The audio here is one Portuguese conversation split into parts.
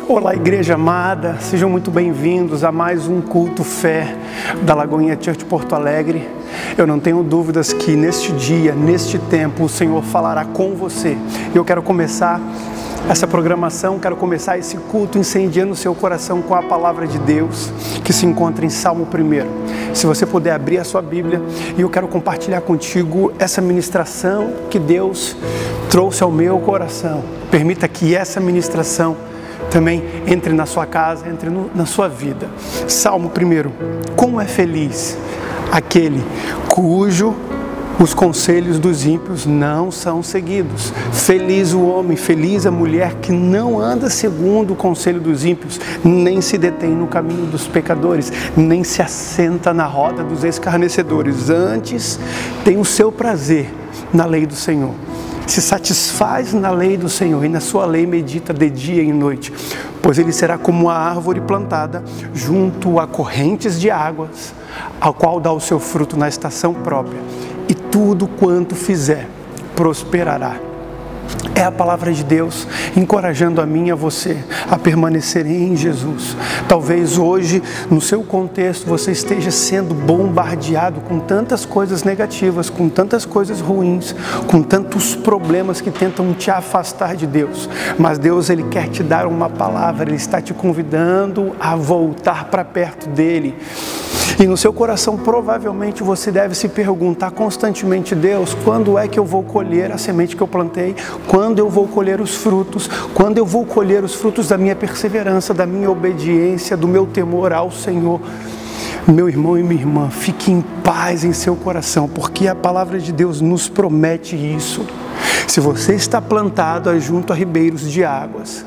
Olá, igreja amada, sejam muito bem-vindos a mais um culto fé da Lagoinha Church Porto Alegre. Eu não tenho dúvidas que neste dia, neste tempo, o Senhor falará com você. Eu quero começar essa programação, quero começar esse culto incendiando o seu coração com a palavra de Deus, que se encontra em Salmo 1. Se você puder abrir a sua Bíblia, e eu quero compartilhar contigo essa ministração que Deus trouxe ao meu coração. Permita que essa ministração também entre na sua casa, entre na sua vida. Salmo 1. Como é feliz aquele cujo os conselhos dos ímpios não são seguidos. Feliz o homem, feliz a mulher que não anda segundo o conselho dos ímpios, nem se detém no caminho dos pecadores, nem se assenta na roda dos escarnecedores. Antes tem o seu prazer na lei do Senhor. Se satisfaz na lei do Senhor e na sua lei medita de dia e noite, pois ele será como a árvore plantada junto a correntes de águas, ao qual dá o seu fruto na estação própria, e tudo quanto fizer prosperará. É a palavra de Deus encorajando a mim e a você a permanecer em Jesus. Talvez hoje, no seu contexto, você esteja sendo bombardeado com tantas coisas negativas, com tantas coisas ruins, com tantos problemas que tentam te afastar de Deus. Mas Deus, Ele quer te dar uma palavra, Ele está te convidando a voltar para perto dEle. E no seu coração, provavelmente, você deve se perguntar constantemente: Deus, quando é que eu vou colher a semente que eu plantei? Quando eu vou colher os frutos? Quando eu vou colher os frutos da minha perseverança, da minha obediência, do meu temor ao Senhor? Meu irmão e minha irmã, fique em paz em seu coração, porque a palavra de Deus nos promete isso. Se você está plantado junto a ribeiros de águas,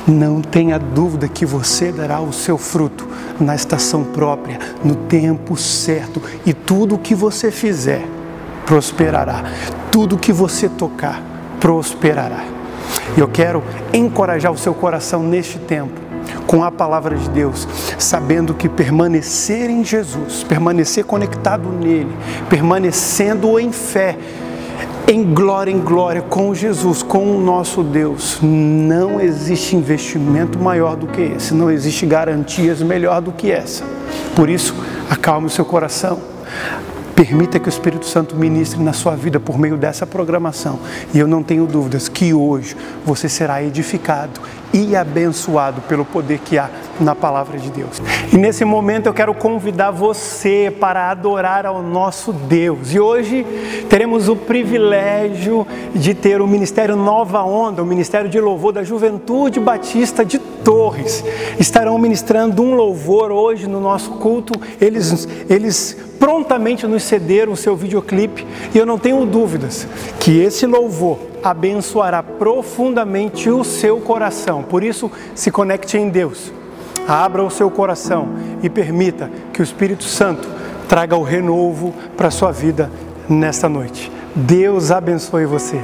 não tenha dúvida que você dará o seu fruto na estação própria, no tempo certo, e tudo o que você fizer prosperará, tudo que você tocar prosperará. E eu quero encorajar o seu coração neste tempo com a palavra de Deus, sabendo que permanecer em Jesus, permanecer conectado nele, permanecendo em fé, em glória com Jesus, com o nosso Deus, não existe investimento maior do que esse, não existe garantias melhor do que essa. Por isso, acalme o seu coração, permita que o Espírito Santo ministre na sua vida por meio dessa programação, e eu não tenho dúvidas que hoje você será edificado e abençoado pelo poder que há na palavra de Deus. E nesse momento eu quero convidar você para adorar ao nosso Deus. E hoje teremos o privilégio de ter o Ministério Nova Onda, o Ministério de Louvor da Juventude Batista de Torres. Estarão ministrando um louvor hoje no nosso culto. Eles prontamente nos cederam o seu videoclipe, e eu não tenho dúvidas que esse louvor abençoará profundamente o seu coração. Por isso, se conecte em Deus, abra o seu coração e permita que o Espírito Santo traga o renovo para a sua vida nesta noite. Deus abençoe você.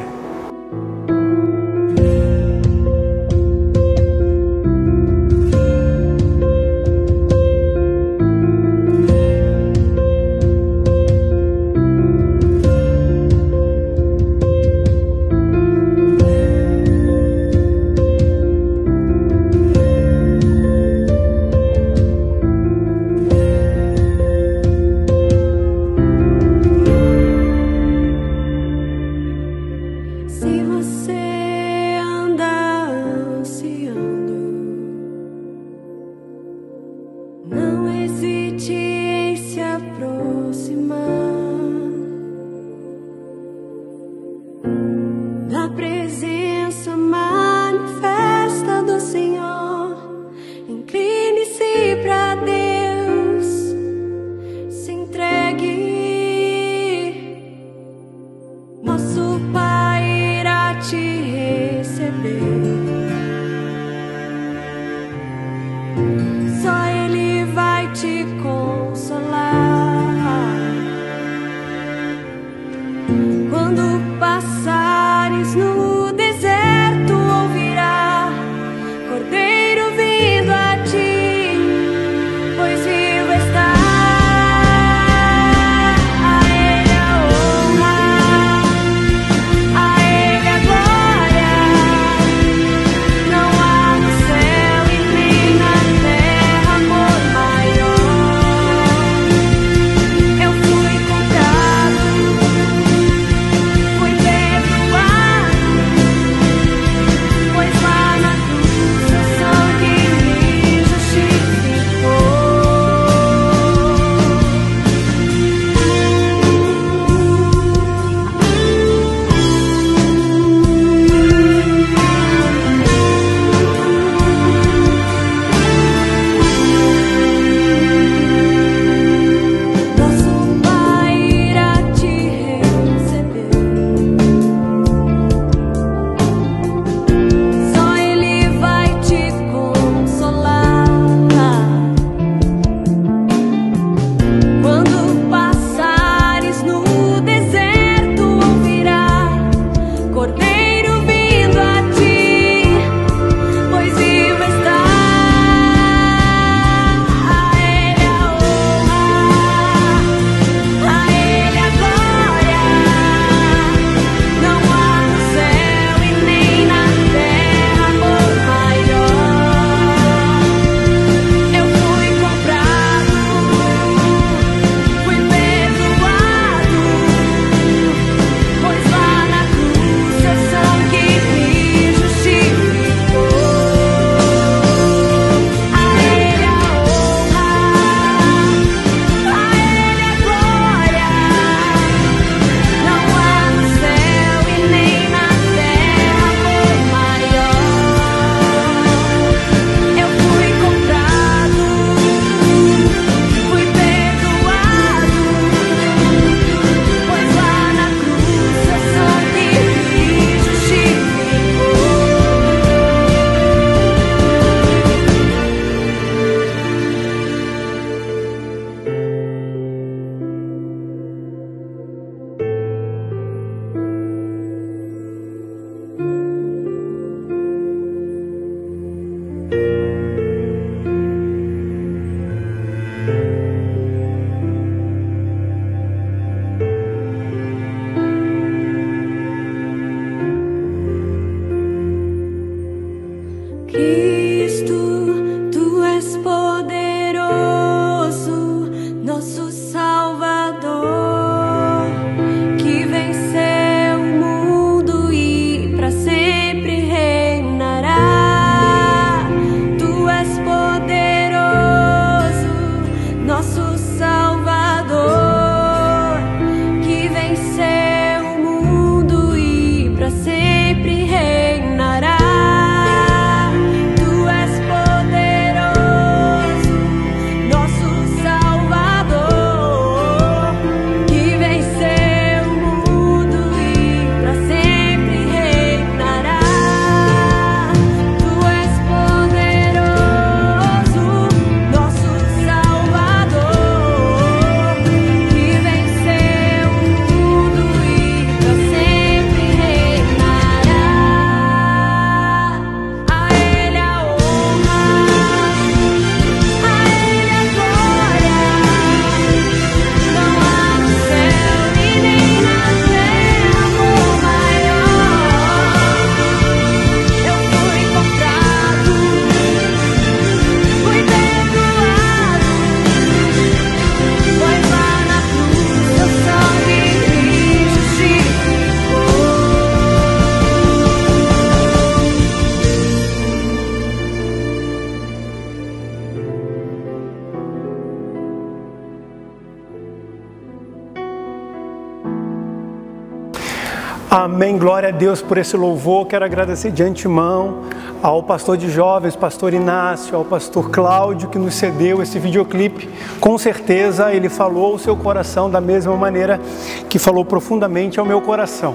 Amém, glória a Deus por esse louvor. Quero agradecer de antemão ao pastor de jovens, pastor Inácio, ao pastor Cláudio, que nos cedeu esse videoclipe. Com certeza ele falou ao seu coração da mesma maneira que falou profundamente ao meu coração.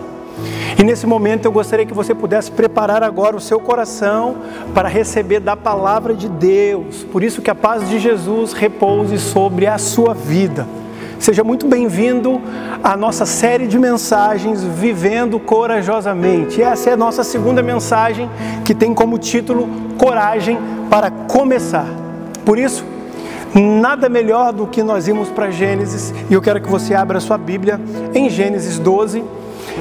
E nesse momento eu gostaria que você pudesse preparar agora o seu coração para receber da palavra de Deus. Por isso que a paz de Jesus repouse sobre a sua vida. Seja muito bem-vindo à nossa série de mensagens Vivendo Corajosamente. Essa é a nossa segunda mensagem, que tem como título Coragem para Começar. Por isso, nada melhor do que nós irmos para Gênesis, e eu quero que você abra a sua Bíblia em Gênesis 12,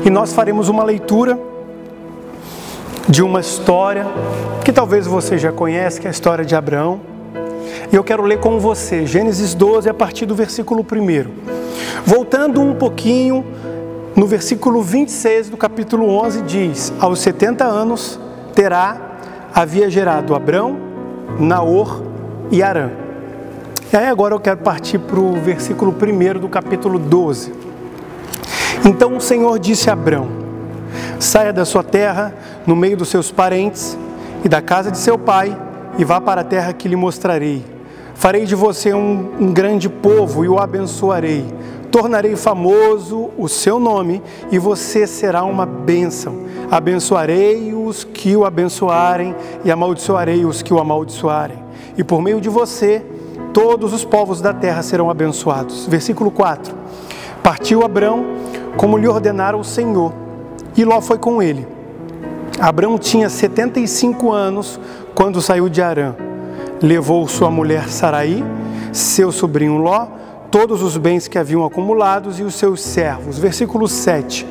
e nós faremos uma leitura de uma história que talvez você já conhece, que é a história de Abraão. E eu quero ler com você, Gênesis 12, a partir do versículo 1. Voltando um pouquinho, no versículo 26 do capítulo 11, diz: aos 70 anos Terá havia gerado Abrão, Naor e Harã. E aí agora eu quero partir para o versículo 1 do capítulo 12. Então o Senhor disse a Abrão: saia da sua terra, no meio dos seus parentes e da casa de seu pai, e vá para a terra que lhe mostrarei. Farei de você um grande povo e o abençoarei. Tornarei famoso o seu nome e você será uma bênção. Abençoarei os que o abençoarem e amaldiçoarei os que o amaldiçoarem. E por meio de você, todos os povos da terra serão abençoados. Versículo 4. Partiu Abrão como lhe ordenara o Senhor, e Ló foi com ele. Abrão tinha 75 anos quando saiu de Harã. Levou sua mulher Saraí, seu sobrinho Ló, todos os bens que haviam acumulados e os seus servos. Versículo 7.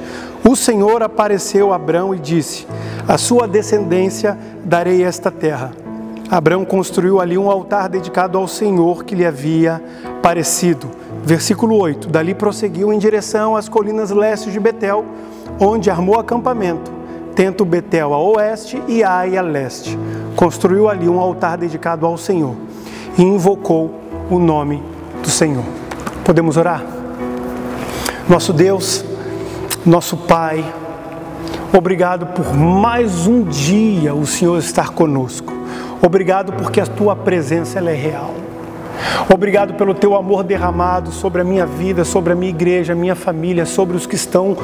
O Senhor apareceu a Abrão e disse: a sua descendência darei esta terra. Abrão construiu ali um altar dedicado ao Senhor que lhe havia aparecido. Versículo 8. Dali prosseguiu em direção às colinas lestes de Betel, onde armou acampamento, tendo Betel a oeste e Ai a leste. Construiu ali um altar dedicado ao Senhor e invocou o nome do Senhor. Podemos orar? Nosso Deus, nosso Pai, obrigado por mais um dia o Senhor estar conosco. Obrigado porque a Tua presença ela é real. Obrigado pelo Teu amor derramado sobre a minha vida, sobre a minha igreja, a minha família, sobre os que estão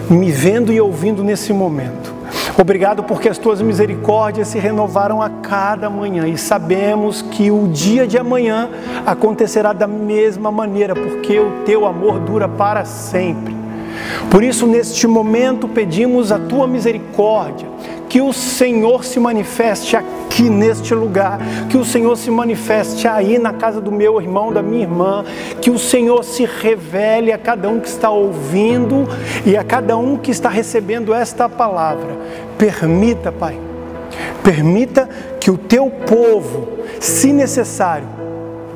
me vendo e ouvindo nesse momento. Obrigado porque as Tuas misericórdias se renovaram a cada manhã e sabemos que o dia de amanhã acontecerá da mesma maneira, porque o Teu amor dura para sempre. Por isso, neste momento, pedimos a Tua misericórdia, que o Senhor se manifeste aqui neste lugar, que o Senhor se manifeste aí na casa do meu irmão, da minha irmã, que o Senhor se revele a cada um que está ouvindo e a cada um que está recebendo esta palavra. Permita, Pai, permita que o teu povo, se necessário,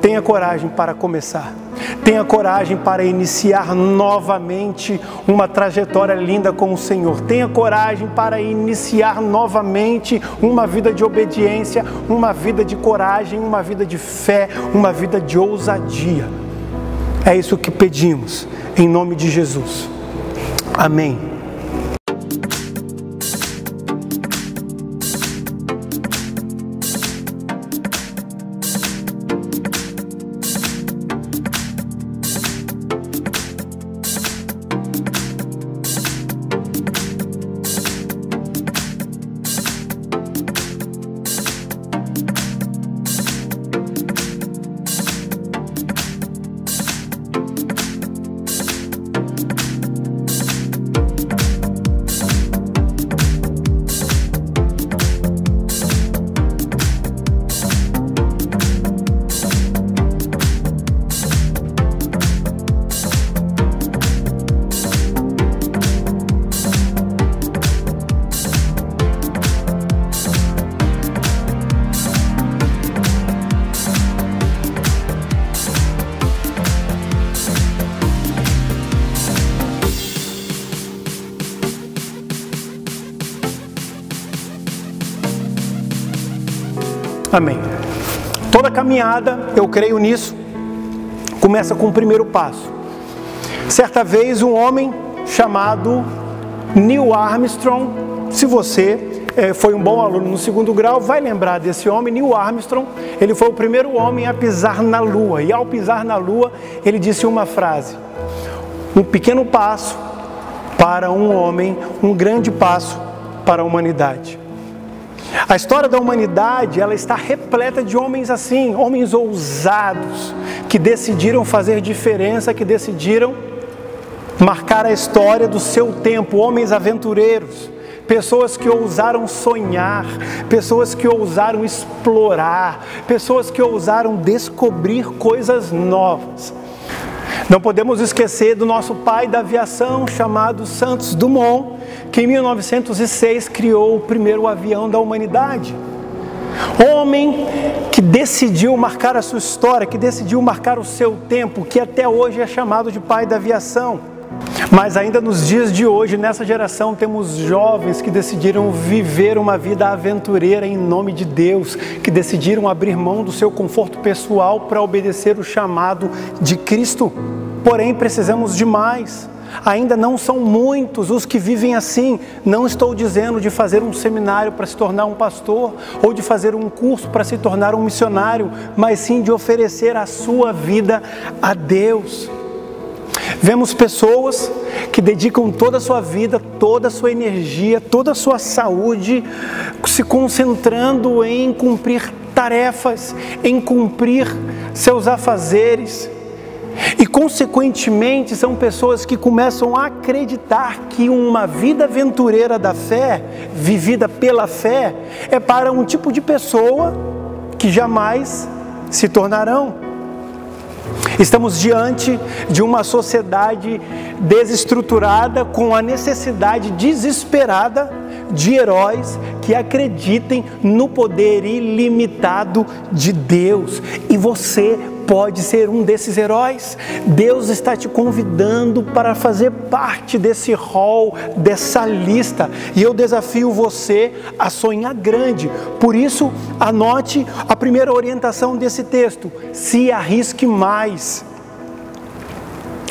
tenha coragem para começar. Tenha coragem para iniciar novamente uma trajetória linda com o Senhor. Tenha coragem para iniciar novamente uma vida de obediência, uma vida de coragem, uma vida de fé, uma vida de ousadia. É isso que pedimos, em nome de Jesus. Amém. Amém. Toda caminhada, eu creio nisso, começa com o primeiro passo. Certa vez um homem chamado Neil Armstrong, se você foi um bom aluno no segundo grau, vai lembrar desse homem. Neil Armstrong, ele foi o primeiro homem a pisar na Lua, e ao pisar na Lua, ele disse uma frase: um pequeno passo para um homem, um grande passo para a humanidade. A história da humanidade, ela está repleta de homens assim, homens ousados, que decidiram fazer diferença, que decidiram marcar a história do seu tempo, homens aventureiros, pessoas que ousaram sonhar, pessoas que ousaram explorar, pessoas que ousaram descobrir coisas novas. Não podemos esquecer do nosso pai da aviação, chamado Santos Dumont, que em 1906 criou o primeiro avião da humanidade. Homem que decidiu marcar a sua história, que decidiu marcar o seu tempo, que até hoje é chamado de pai da aviação. Mas ainda nos dias de hoje, nessa geração, temos jovens que decidiram viver uma vida aventureira em nome de Deus, que decidiram abrir mão do seu conforto pessoal para obedecer o chamado de Cristo. Porém, precisamos de mais. Ainda não são muitos os que vivem assim. Não estou dizendo de fazer um seminário para se tornar um pastor, ou de fazer um curso para se tornar um missionário, mas sim de oferecer a sua vida a Deus. Vemos pessoas que dedicam toda a sua vida, toda a sua energia, toda a sua saúde, se concentrando em cumprir tarefas, em cumprir seus afazeres. E consequentemente são pessoas que começam a acreditar que uma vida aventureira da fé, vivida pela fé, é para um tipo de pessoa que jamais se tornarão. Estamos diante de uma sociedade desestruturada, com a necessidade desesperada de heróis que acreditem no poder ilimitado de Deus. E você pode ser um desses heróis. Deus está te convidando para fazer parte desse rol, dessa lista. E eu desafio você a sonhar grande. Por isso, anote a primeira orientação desse texto: se arrisque mais.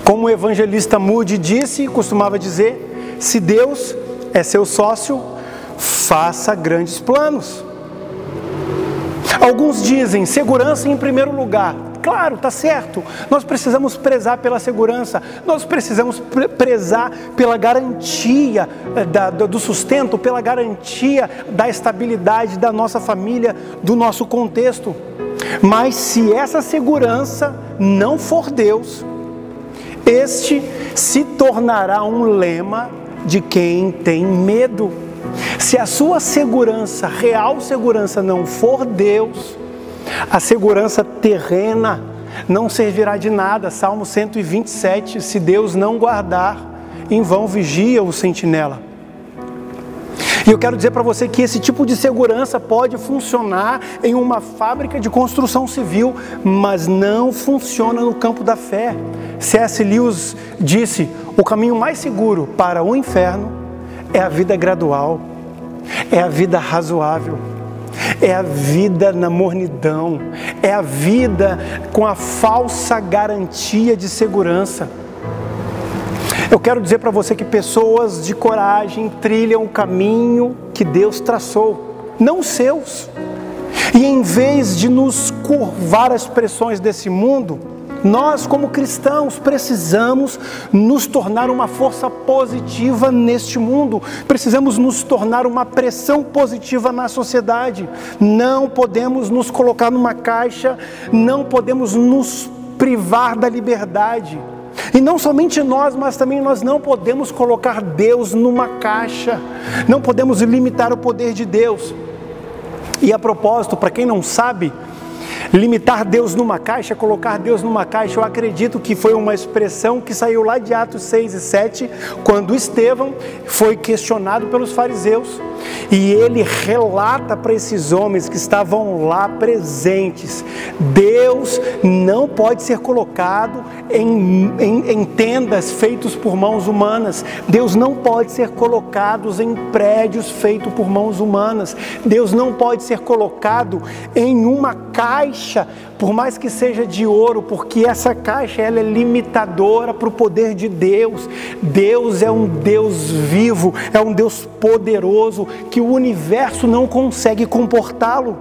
Como o evangelista Moody disse, costumava dizer: se Deus é seu sócio, faça grandes planos. Alguns dizem segurança em primeiro lugar. Claro, está certo. Nós precisamos prezar pela segurança, nós precisamos prezar pela garantia do sustento, pela garantia da estabilidade da nossa família, do nosso contexto. Mas se essa segurança não for Deus, este se tornará um lema de quem tem medo. Se a sua segurança, real segurança, não for Deus, a segurança terrena não servirá de nada. Salmo 127, se Deus não guardar, em vão vigia o sentinela. E eu quero dizer para você que esse tipo de segurança pode funcionar em uma fábrica de construção civil, mas não funciona no campo da fé. C.S. Lewis disse: o caminho mais seguro para o inferno é a vida gradual, é a vida razoável, é a vida na mornidão, é a vida com a falsa garantia de segurança. Eu quero dizer para você que pessoas de coragem trilham o caminho que Deus traçou, não os seus. E em vez de nos curvar às pressões desse mundo, nós como cristãos precisamos nos tornar uma força positiva neste mundo. Precisamos nos tornar uma pressão positiva na sociedade. Não podemos nos colocar numa caixa, não podemos nos privar da liberdade. E não somente nós, mas também nós não podemos colocar Deus numa caixa. Não podemos limitar o poder de Deus. E a propósito, para quem não sabe, limitar Deus numa caixa, colocar Deus numa caixa, eu acredito que foi uma expressão que saiu lá de Atos 6 e 7, quando Estevão foi questionado pelos fariseus. E ele relata para esses homens que estavam lá presentes: Deus não pode ser colocado em tendas feitos por mãos humanas. Deus não pode ser colocado em prédios feitos por mãos humanas. Deus não pode ser colocado em uma caixa, por mais que seja de ouro, porque essa caixa ela é limitadora para o poder de Deus. Deus é um Deus vivo, é um Deus poderoso, que o universo não consegue comportá-lo.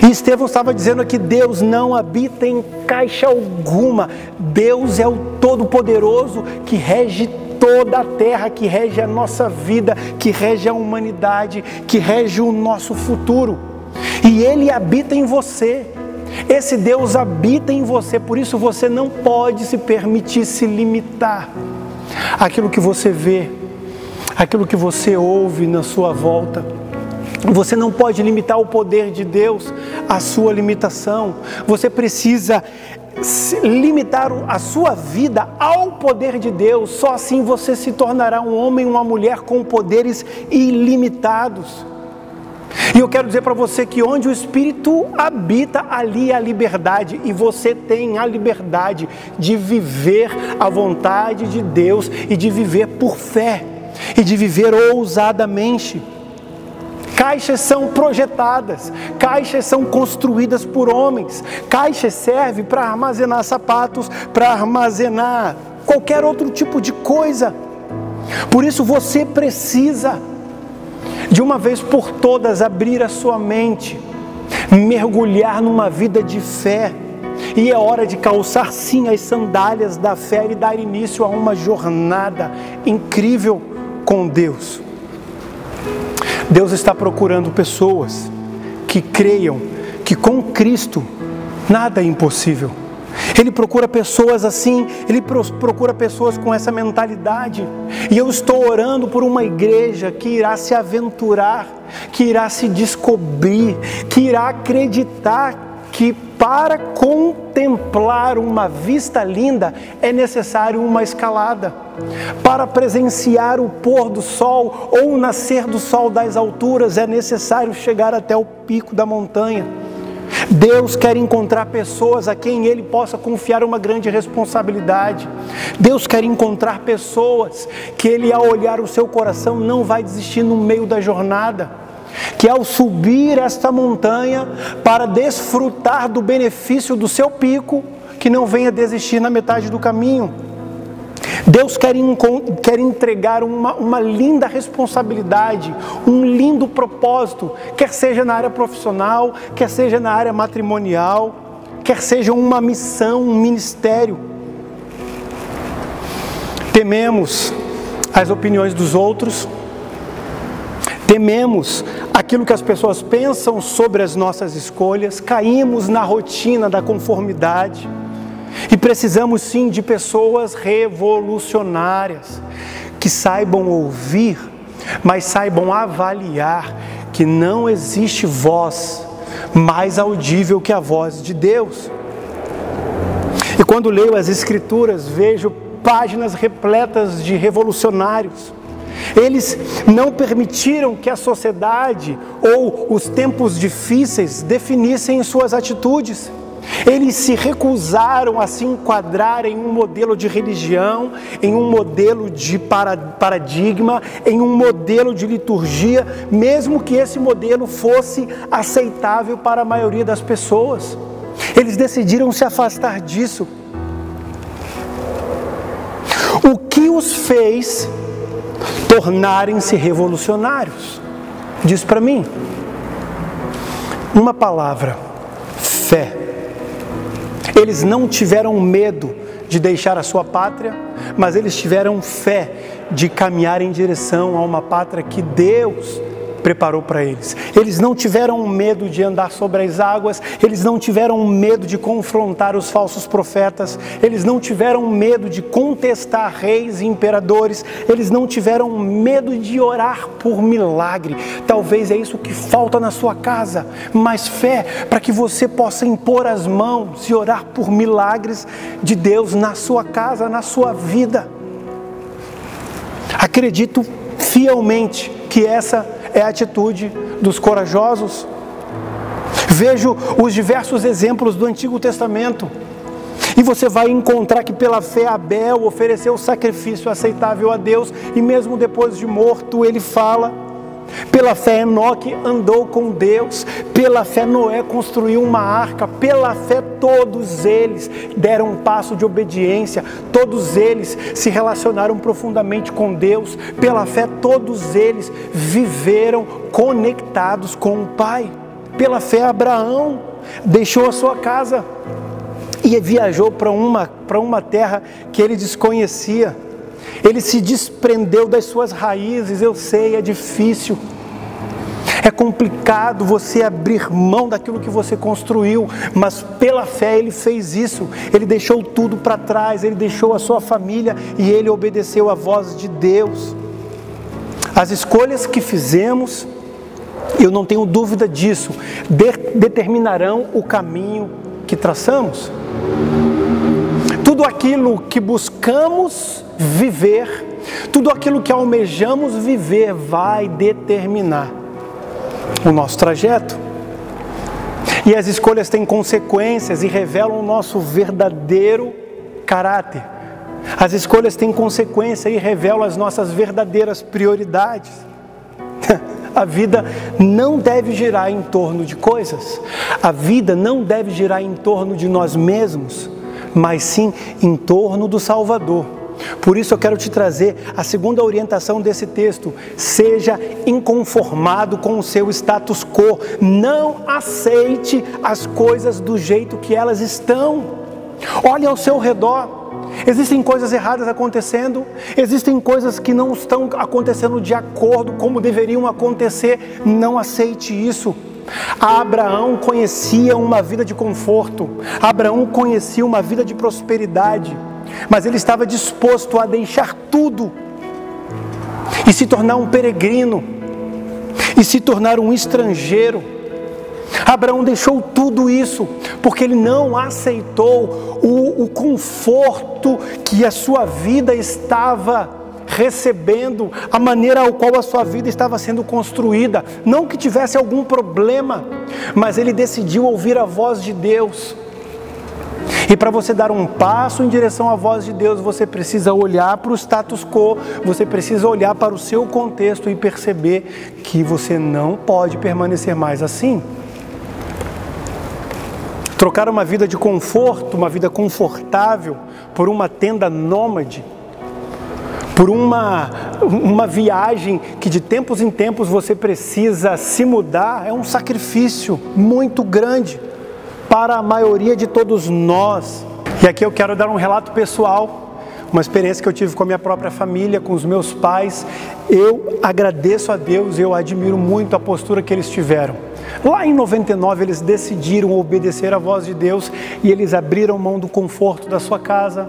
E Estevão estava dizendo que Deus não habita em caixa alguma. Deus é o Todo-Poderoso que rege toda a terra, que rege a nossa vida, que rege a humanidade, que rege o nosso futuro. E Ele habita em você. Esse Deus habita em você, por isso você não pode se permitir se limitar àquilo que você vê, aquilo que você ouve na sua volta. Você não pode limitar o poder de Deus à sua limitação. Você precisa limitar a sua vida ao poder de Deus. Só assim você se tornará um homem, uma mulher com poderes ilimitados. E eu quero dizer para você que onde o Espírito habita, ali há liberdade. E você tem a liberdade de viver a vontade de Deus e de viver por fé e de viver ousadamente. Caixas são projetadas, caixas são construídas por homens, caixas servem para armazenar sapatos, para armazenar qualquer outro tipo de coisa. Por isso você precisa, de uma vez por todas, abrir a sua mente, mergulhar numa vida de fé. E é hora de calçar sim as sandálias da fé e dar início a uma jornada incrível com Deus. Deus está procurando pessoas que creiam que com Cristo nada é impossível. Ele procura pessoas assim, Ele procura pessoas com essa mentalidade. E eu estou orando por uma igreja que irá se aventurar, que irá se descobrir, que irá acreditar que para contemplar uma vista linda é necessário uma escalada. Para presenciar o pôr do sol ou o nascer do sol das alturas é necessário chegar até o pico da montanha. Deus quer encontrar pessoas a quem Ele possa confiar uma grande responsabilidade. Deus quer encontrar pessoas que Ele, ao olhar o seu coração, não vai desistir no meio da jornada. Que ao subir esta montanha para desfrutar do benefício do seu pico, que não venha desistir na metade do caminho. Deus quer entregar uma linda responsabilidade, um lindo propósito, quer seja na área profissional, quer seja na área matrimonial, quer seja uma missão, um ministério. Tememos as opiniões dos outros, tememos aquilo que as pessoas pensam sobre as nossas escolhas, caímos na rotina da conformidade. E precisamos sim de pessoas revolucionárias, que saibam ouvir mas saibam avaliar que não existe voz mais audível que a voz de Deus. E quando leio as Escrituras, vejo páginas repletas de revolucionários. Eles não permitiram que a sociedade ou os tempos difíceis definissem suas atitudes. Eles se recusaram a se enquadrar em um modelo de religião, em um modelo de paradigma, em um modelo de liturgia, mesmo que esse modelo fosse aceitável para a maioria das pessoas. Eles decidiram se afastar disso. O que os fez tornarem-se revolucionários? Diz para mim. Uma palavra: fé. Eles não tiveram medo de deixar a sua pátria, mas eles tiveram fé de caminhar em direção a uma pátria que Deus preparou para eles. Eles não tiveram medo de andar sobre as águas, eles não tiveram medo de confrontar os falsos profetas, eles não tiveram medo de contestar reis e imperadores, eles não tiveram medo de orar por milagre. Talvez é isso que falta na sua casa, mais fé para que você possa impor as mãos e orar por milagres de Deus na sua casa, na sua vida. Acredito fielmente que essa é a atitude dos corajosos. Vejo os diversos exemplos do Antigo Testamento e você vai encontrar que pela fé Abel ofereceu o sacrifício aceitável a Deus e mesmo depois de morto ele fala. Pela fé Enoque andou com Deus, pela fé Noé construiu uma arca, pela fé todos eles deram um passo de obediência, todos eles se relacionaram profundamente com Deus, pela fé todos eles viveram conectados com o Pai. Pela fé Abraão deixou a sua casa e viajou para uma terra que ele desconhecia. Ele se desprendeu das suas raízes. Eu sei, é difícil, é complicado você abrir mão daquilo que você construiu, mas pela fé ele fez isso. Ele deixou tudo para trás, ele deixou a sua família e ele obedeceu à voz de Deus. As escolhas que fizemos, eu não tenho dúvida disso, determinarão o caminho que traçamos. Tudo aquilo que buscamos viver, tudo aquilo que almejamos viver vai determinar o nosso trajeto. E as escolhas têm consequências e revelam o nosso verdadeiro caráter. As escolhas têm consequência e revelam as nossas verdadeiras prioridades. A vida não deve girar em torno de coisas. A vida não deve girar em torno de nós mesmos, mas sim em torno do Salvador. Por isso eu quero te trazer a segunda orientação desse texto: seja inconformado com o seu status quo, não aceite as coisas do jeito que elas estão. Olhe ao seu redor, existem coisas erradas acontecendo, existem coisas que não estão acontecendo de acordo como deveriam acontecer. Não aceite isso. Abraão conhecia uma vida de conforto, Abraão conhecia uma vida de prosperidade, mas ele estava disposto a deixar tudo e se tornar um peregrino e se tornar um estrangeiro. Abraão deixou tudo isso porque ele não aceitou o conforto que a sua vida estava recebendo, a maneira ao qual a sua vida estava sendo construída. Não que tivesse algum problema, mas ele decidiu ouvir a voz de Deus. E para você dar um passo em direção à voz de Deus, você precisa olhar para o status quo, você precisa olhar para o seu contexto e perceber que você não pode permanecer mais assim. Trocar uma vida de conforto, uma vida confortável, por uma tenda nômade, por uma viagem que de tempos em tempos você precisa se mudar, é um sacrifício muito grande para a maioria de todos nós. E aqui eu quero dar um relato pessoal, uma experiência que eu tive com a minha própria família, com os meus pais. Eu agradeço a Deus, eu admiro muito a postura que eles tiveram. Lá em 99 eles decidiram obedecer à voz de Deus e eles abriram mão do conforto da sua casa,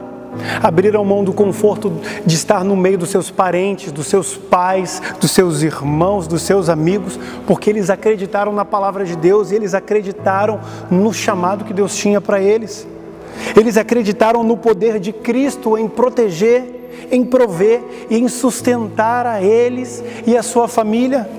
abriram mão do conforto de estar no meio dos seus parentes, dos seus pais, dos seus irmãos, dos seus amigos, porque eles acreditaram na palavra de Deus e eles acreditaram no chamado que Deus tinha para eles. Eles acreditaram no poder de Cristo em proteger, em prover e em sustentar a eles e a sua família.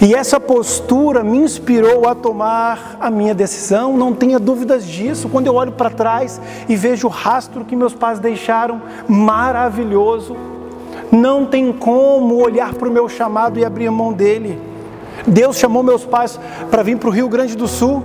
E essa postura me inspirou a tomar a minha decisão, não tenha dúvidas disso. Quando eu olho para trás e vejo o rastro que meus pais deixaram, maravilhoso, não tem como olhar para o meu chamado e abrir mão dele. Deus chamou meus pais para vir para o Rio Grande do Sul,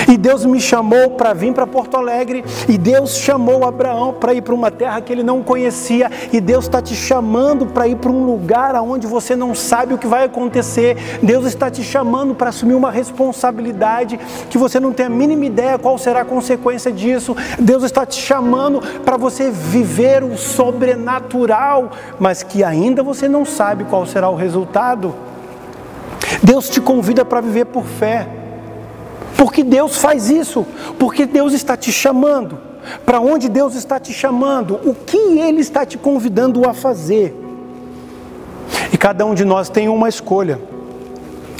e Deus me chamou para vir para Porto Alegre, e Deus chamou Abraão para ir para uma terra que ele não conhecia, e Deus está te chamando para ir para um lugar onde você não sabe o que vai acontecer. Deus está te chamando para assumir uma responsabilidade que você não tem a mínima ideia qual será a consequência disso. Deus está te chamando para você viver o sobrenatural, mas que ainda você não sabe qual será o resultado. Deus te convida para viver por fé. Porque Deus faz isso, porque Deus está te chamando. Para onde Deus está te chamando? O que Ele está te convidando a fazer? E cada um de nós tem uma escolha.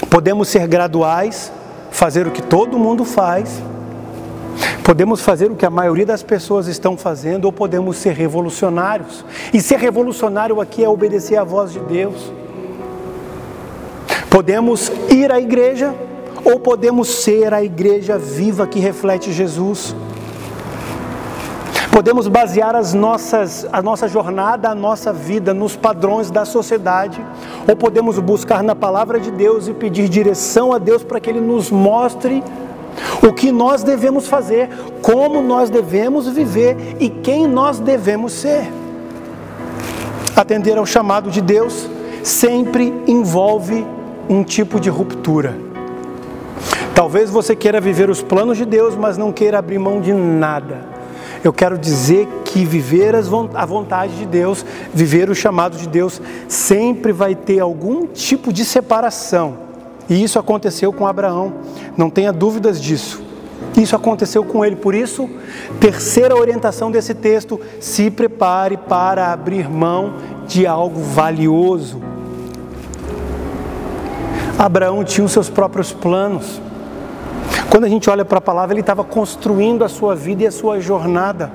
Podemos ser graduais, fazer o que todo mundo faz. Podemos fazer o que a maioria das pessoas estão fazendo, ou podemos ser revolucionários. E ser revolucionário aqui é obedecer à voz de Deus. Podemos ir à igreja, ou podemos ser a igreja viva que reflete Jesus. Podemos basear a nossa jornada, a nossa vida nos padrões da sociedade, ou podemos buscar na palavra de Deus e pedir direção a Deus para que Ele nos mostre o que nós devemos fazer, como nós devemos viver e quem nós devemos ser. Atender ao chamado de Deus sempre envolve um tipo de ruptura. Talvez você queira viver os planos de Deus, mas não queira abrir mão de nada. Eu quero dizer que viver a vontade de Deus, viver o chamado de Deus, sempre vai ter algum tipo de separação. E isso aconteceu com Abraão, não tenha dúvidas disso. Isso aconteceu com ele, por isso, terceira orientação desse texto: se prepare para abrir mão de algo valioso. Abraão tinha os seus próprios planos. Quando a gente olha para a palavra, ele estava construindo a sua vida e a sua jornada.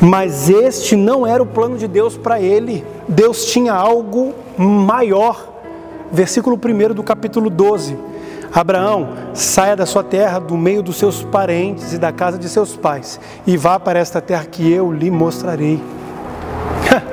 Mas este não era o plano de Deus para ele. Deus tinha algo maior. Versículo 1 do capítulo 12. Abraão, saia da sua terra, do meio dos seus parentes e da casa de seus pais, e vá para esta terra que eu lhe mostrarei.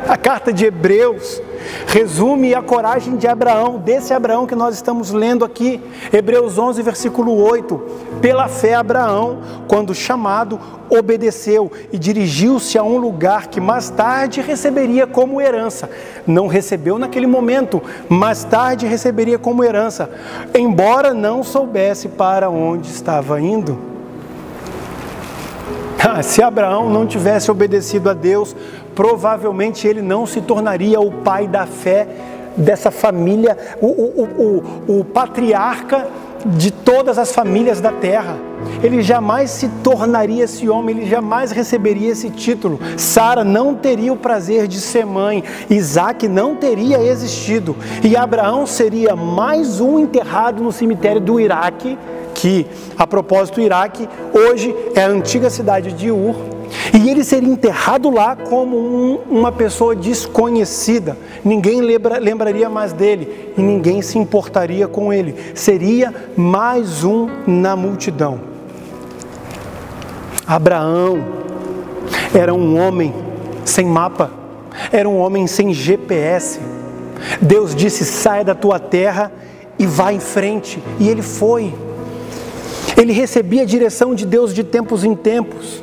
A carta de Hebreus resume a coragem de Abraão, desse Abraão que nós estamos lendo aqui. Hebreus 11, versículo 8. Pela fé Abraão, quando chamado, obedeceu e dirigiu-se a um lugar que mais tarde receberia como herança. Não recebeu naquele momento, mais tarde receberia como herança, embora não soubesse para onde estava indo. Se Abraão não tivesse obedecido a Deus, provavelmente ele não se tornaria o pai da fé dessa família, o patriarca de todas as famílias da terra. Ele jamais se tornaria esse homem, ele jamais receberia esse título. Sara não teria o prazer de ser mãe, Isaac não teria existido, e Abraão seria mais um enterrado no cemitério do Iraque, que, a propósito, o Iraque hoje é a antiga cidade de Ur, e ele seria enterrado lá como uma pessoa desconhecida. Ninguém lembraria mais dele e ninguém se importaria com ele. Seria mais um na multidão. Abraão era um homem sem mapa, era um homem sem GPS. Deus disse: saia da tua terra e vá em frente, e ele foi. Ele recebia a direção de Deus de tempos em tempos.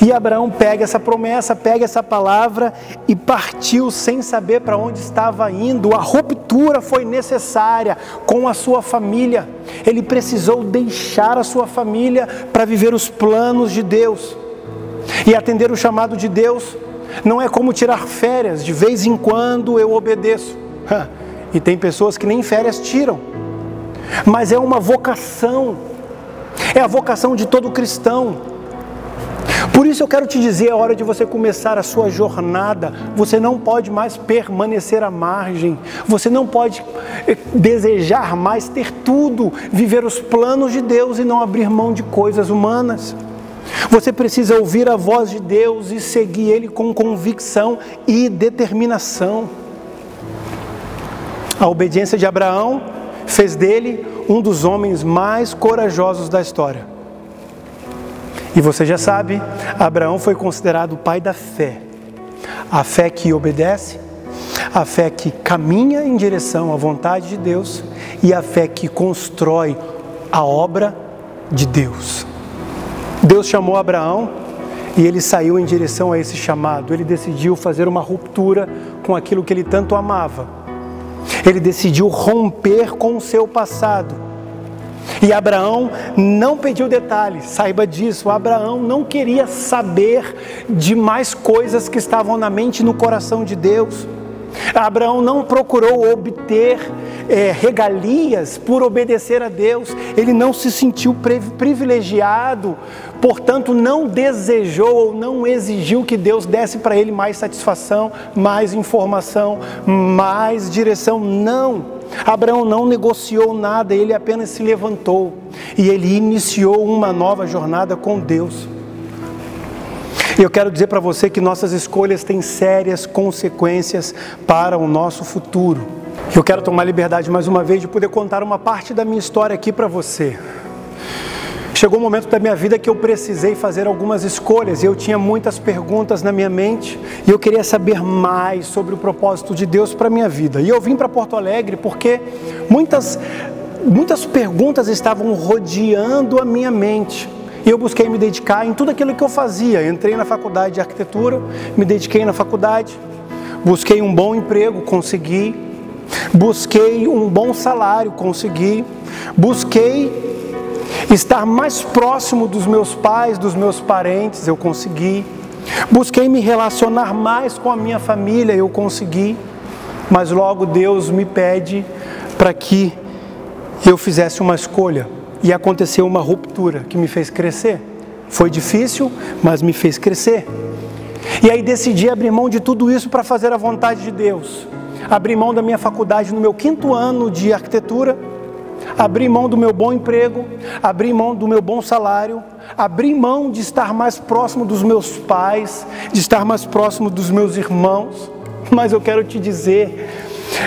E Abraão pega essa promessa, pega essa palavra e partiu sem saber para onde estava indo. A ruptura foi necessária com a sua família. Ele precisou deixar a sua família para viver os planos de Deus. E atender o chamado de Deus não é como tirar férias, de vez em quando eu obedeço. E tem pessoas que nem férias tiram. Mas é uma vocação. É a vocação de todo cristão. Por isso eu quero te dizer, é hora de você começar a sua jornada. Você não pode mais permanecer à margem. Você não pode desejar mais ter tudo, viver os planos de Deus e não abrir mão de coisas humanas. Você precisa ouvir a voz de Deus e seguir Ele com convicção e determinação. A obediência de Abraão fez dele um dos homens mais corajosos da história. E você já sabe, Abraão foi considerado o pai da fé. A fé que obedece, a fé que caminha em direção à vontade de Deus e a fé que constrói a obra de Deus. Deus chamou Abraão e ele saiu em direção a esse chamado. Ele decidiu fazer uma ruptura com aquilo que ele tanto amava. Ele decidiu romper com o seu passado. E Abraão não pediu detalhes, saiba disso. Abraão não queria saber de mais coisas que estavam na mente e no coração de Deus. Abraão não procurou obter regalias por obedecer a Deus. Ele não se sentiu privilegiado, portanto não desejou ou não exigiu que Deus desse para ele mais satisfação, mais informação, mais direção. Não, Abraão não negociou nada, ele apenas se levantou e ele iniciou uma nova jornada com Deus. E eu quero dizer para você que nossas escolhas têm sérias consequências para o nosso futuro. Eu quero tomar liberdade mais uma vez de poder contar uma parte da minha história aqui para você. Chegou um momento da minha vida que eu precisei fazer algumas escolhas e eu tinha muitas perguntas na minha mente e eu queria saber mais sobre o propósito de Deus para a minha vida. E eu vim para Porto Alegre porque muitas perguntas estavam rodeando a minha mente. E eu busquei me dedicar em tudo aquilo que eu fazia. Entrei na faculdade de arquitetura, me dediquei na faculdade, busquei um bom emprego, consegui, busquei um bom salário, consegui, busquei estar mais próximo dos meus pais, dos meus parentes, eu consegui, busquei me relacionar mais com a minha família, eu consegui, mas logo Deus me pede para que eu fizesse uma escolha. E aconteceu uma ruptura que me fez crescer. Foi difícil, mas me fez crescer. E aí decidi abrir mão de tudo isso para fazer a vontade de Deus. Abri mão da minha faculdade no meu 5º ano de arquitetura. Abri mão do meu bom emprego. Abri mão do meu bom salário. Abri mão de estar mais próximo dos meus pais, de estar mais próximo dos meus irmãos. Mas eu quero te dizer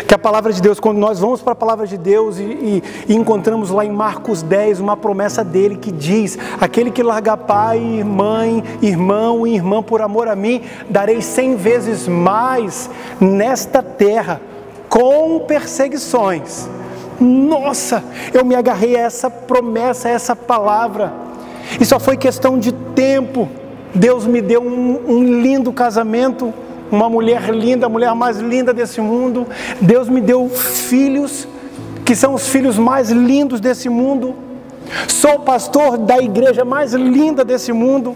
que a palavra de Deus, quando nós vamos para a palavra de Deus e encontramos lá em Marcos 10 uma promessa dele que diz: aquele que largar pai, mãe, irmão e irmã por amor a mim, darei 100 vezes mais nesta terra com perseguições. Nossa, eu me agarrei a essa promessa, a essa palavra, e só foi questão de tempo. Deus me deu um lindo casamento, uma mulher linda, a mulher mais linda desse mundo. Deus me deu filhos, que são os filhos mais lindos desse mundo. Sou pastor da igreja mais linda desse mundo.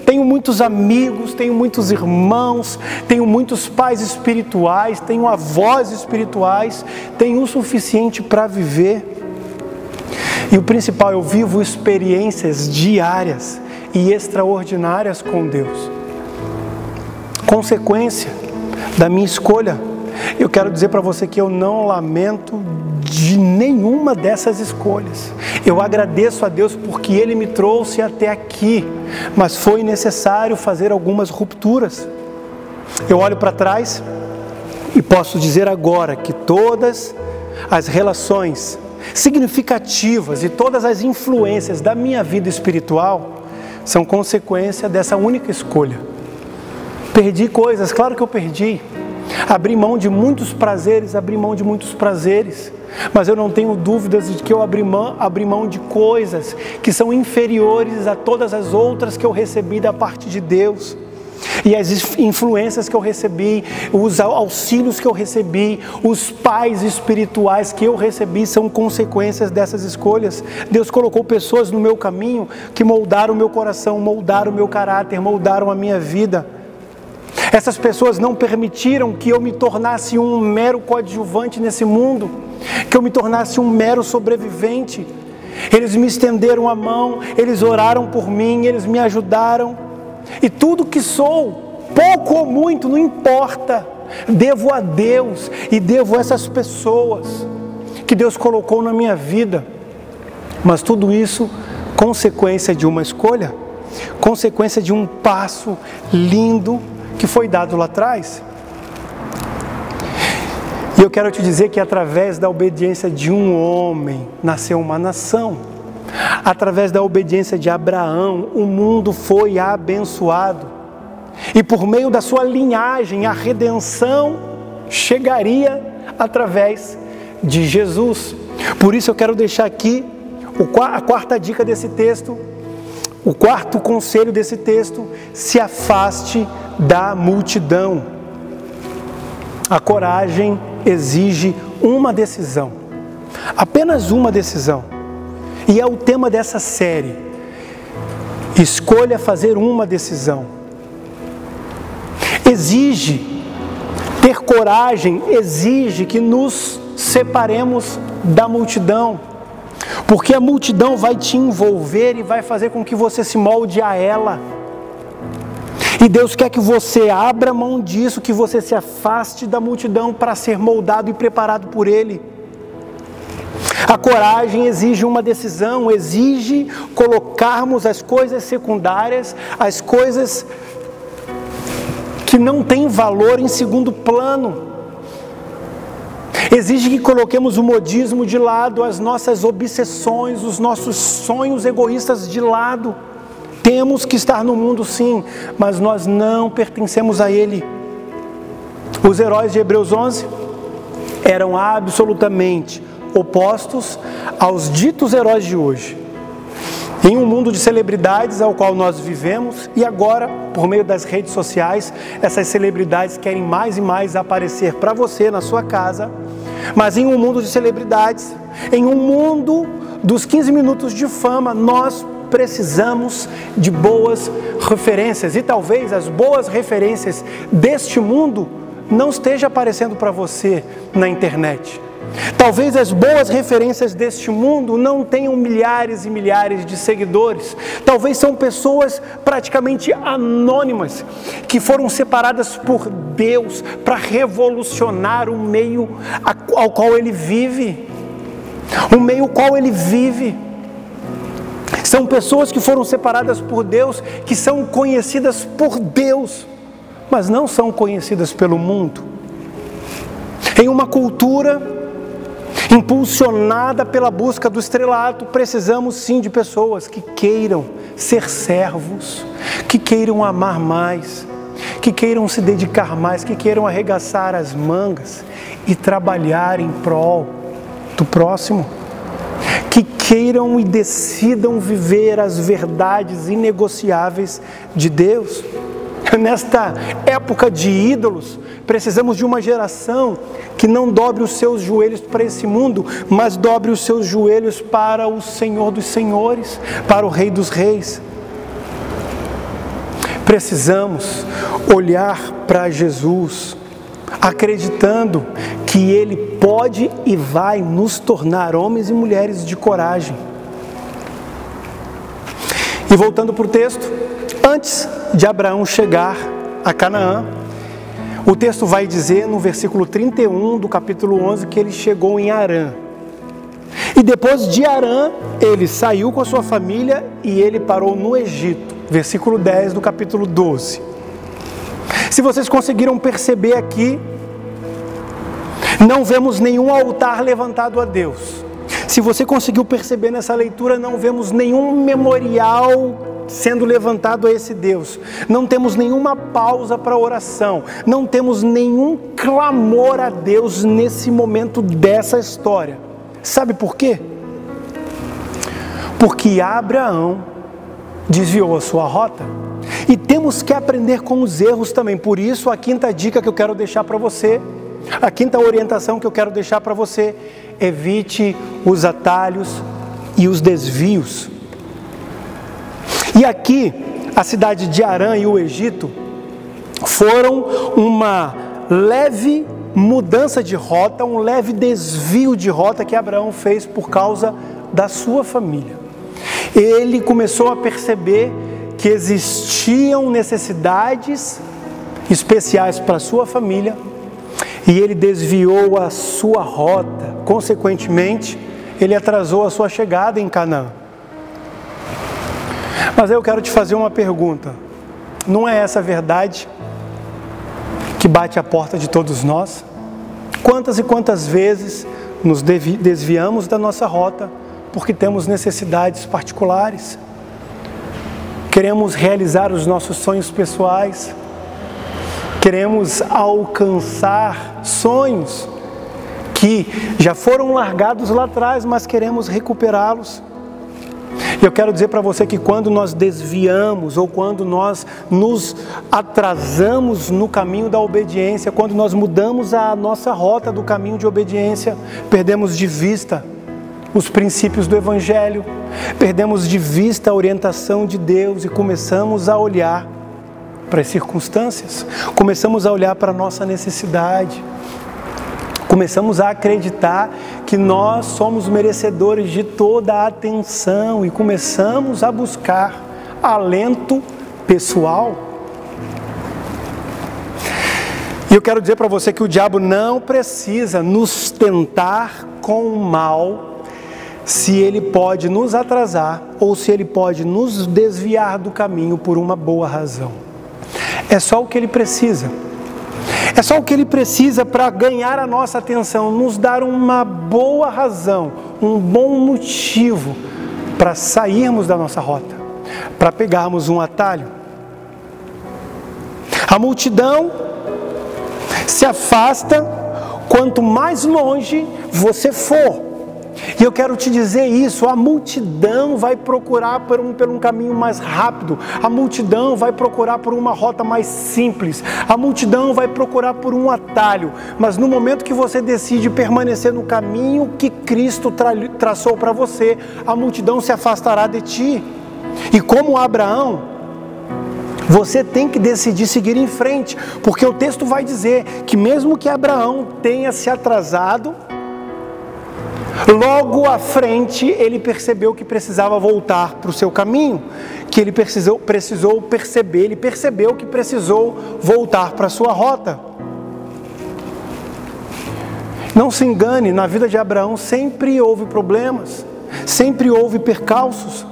Tenho muitos amigos, tenho muitos irmãos, tenho muitos pais espirituais, tenho avós espirituais, tenho o suficiente para viver. E o principal, eu vivo experiências diárias e extraordinárias com Deus. Consequência da minha escolha. Eu quero dizer para você que eu não lamento de nenhuma dessas escolhas. Eu agradeço a Deus porque Ele me trouxe até aqui, mas foi necessário fazer algumas rupturas. Eu olho para trás e posso dizer agora que todas as relações significativas e todas as influências da minha vida espiritual são consequência dessa única escolha. Perdi coisas, claro que eu perdi. Abri mão de muitos prazeres, mas eu não tenho dúvidas de que eu abri mão de coisas que são inferiores a todas as outras que eu recebi da parte de Deus. E as influências que eu recebi, os auxílios que eu recebi, os pais espirituais que eu recebi são consequências dessas escolhas. Deus colocou pessoas no meu caminho que moldaram o meu coração, moldaram o meu caráter, moldaram a minha vida. Essas pessoas não permitiram que eu me tornasse um mero coadjuvante nesse mundo, que eu me tornasse um mero sobrevivente. Eles me estenderam a mão, eles oraram por mim, eles me ajudaram. e tudo que sou, pouco ou muito, não importa, devo a Deus e devo a essas pessoas que Deus colocou na minha vida. Mas tudo isso consequência de uma escolha, consequência de um passo lindo que foi dado lá atrás. E eu quero te dizer que através da obediência de um homem nasceu uma nação. Através da obediência de Abraão, o mundo foi abençoado. E por meio da sua linhagem, a redenção chegaria através de Jesus. Por isso eu quero deixar aqui a quarta dica desse texto, o quarto conselho desse texto: se afaste da multidão. A coragem exige uma decisão, apenas uma decisão. E é o tema dessa série. Escolha fazer uma decisão. Ter coragem exige que nos separemos da multidão, porque a multidão vai te envolver e vai fazer com que você se molde a ela. E Deus quer que você abra mão disso, que você se afaste da multidão para ser moldado e preparado por Ele. A coragem exige uma decisão, exige colocarmos as coisas secundárias, as coisas que não têm valor em segundo plano. Exige que coloquemos o modismo de lado, as nossas obsessões, os nossos sonhos egoístas de lado. Temos que estar no mundo, sim, mas nós não pertencemos a ele. Os heróis de Hebreus 11 eram absolutamente opostos aos ditos heróis de hoje. Em um mundo de celebridades ao qual nós vivemos, e agora, por meio das redes sociais, essas celebridades querem mais e mais aparecer para você na sua casa. Mas em um mundo de celebridades, em um mundo dos 15 minutos de fama, nós precisamos de boas referências. E talvez as boas referências deste mundo não estejam aparecendo para você na internet. Talvez as boas referências deste mundo não tenham milhares e milhares de seguidores. Talvez são pessoas praticamente anônimas, que foram separadas por Deus para revolucionar o meio ao qual ele vive. O meio ao qual ele vive. São pessoas que foram separadas por Deus, que são conhecidas por Deus, mas não são conhecidas pelo mundo. Em uma cultura impulsionada pela busca do estrelato, precisamos sim de pessoas que queiram ser servos, que queiram amar mais, que queiram se dedicar mais, que queiram arregaçar as mangas e trabalhar em prol do próximo, que queiram e decidam viver as verdades inegociáveis de Deus. Nesta época de ídolos, precisamos de uma geração que não dobre os seus joelhos para esse mundo, mas dobre os seus joelhos para o Senhor dos Senhores, para o Rei dos Reis. Precisamos olhar para Jesus, acreditando que Ele pode e vai nos tornar homens e mulheres de coragem. E voltando para o texto, antes de Abraão chegar a Canaã, o texto vai dizer no versículo 31 do capítulo 11 que ele chegou em Harã. E depois de Harã, ele saiu com a sua família e ele parou no Egito. Versículo 10 do capítulo 12. Se vocês conseguiram perceber aqui, não vemos nenhum altar levantado a Deus. Se você conseguiu perceber nessa leitura, não vemos nenhum memorial sendo levantado a esse Deus. Não temos nenhuma pausa para oração. Não temos nenhum clamor a Deus nesse momento dessa história. Sabe por quê? Porque Abraão desviou a sua rota. E temos que aprender com os erros também. Por isso, a quinta dica que eu quero deixar para você, a quinta orientação que eu quero deixar para você: evite os atalhos e os desvios. E aqui, a cidade de Harã e o Egito foram uma leve mudança de rota, um leve desvio de rota que Abraão fez por causa da sua família. Ele começou a perceber que existia tinham necessidades especiais para a sua família, e ele desviou a sua rota. Consequentemente, ele atrasou a sua chegada em Canaã. Mas eu quero te fazer uma pergunta. Não é essa a verdade que bate à porta de todos nós? Quantas e quantas vezes nos desviamos da nossa rota porque temos necessidades particulares? Queremos realizar os nossos sonhos pessoais, queremos alcançar sonhos que já foram largados lá atrás, mas queremos recuperá-los. Eu quero dizer para você que quando nós desviamos ou quando nós nos atrasamos no caminho da obediência, quando nós mudamos a nossa rota do caminho de obediência, perdemos de vista os princípios do Evangelho, perdemos de vista a orientação de Deus e começamos a olhar para as circunstâncias, começamos a olhar para a nossa necessidade, começamos a acreditar que nós somos merecedores de toda a atenção e começamos a buscar alento pessoal. E eu quero dizer para você que o diabo não precisa nos tentar com o mal se ele pode nos atrasar ou se ele pode nos desviar do caminho por uma boa razão. É só o que ele precisa. É só o que ele precisa para ganhar a nossa atenção, nos dar uma boa razão, um bom motivo para sairmos da nossa rota, para pegarmos um atalho. A multidão se afasta quanto mais longe você for. E eu quero te dizer isso, a multidão vai procurar por um caminho mais rápido, a multidão vai procurar por uma rota mais simples, a multidão vai procurar por um atalho, mas no momento que você decide permanecer no caminho que Cristo traçou para você, a multidão se afastará de ti. E como Abraão, você tem que decidir seguir em frente, porque o texto vai dizer que mesmo que Abraão tenha se atrasado, logo à frente ele percebeu que precisava voltar para o seu caminho, que ele precisou perceber, ele percebeu que precisou voltar para a sua rota. Não se engane, na vida de Abraão sempre houve problemas, sempre houve percalços.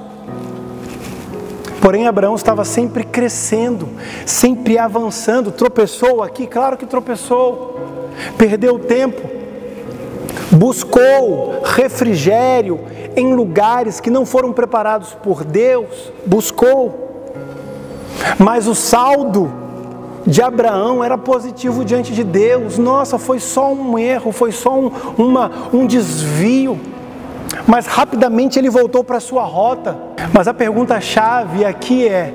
Porém, Abraão estava sempre crescendo, sempre avançando. Tropeçou aqui? Claro que tropeçou. Perdeu tempo. Buscou refrigério em lugares que não foram preparados por Deus. Buscou. Mas o saldo de Abraão era positivo diante de Deus. Nossa, foi só um erro, foi só um desvio. Mas rapidamente ele voltou para a sua rota. Mas a pergunta-chave aqui é: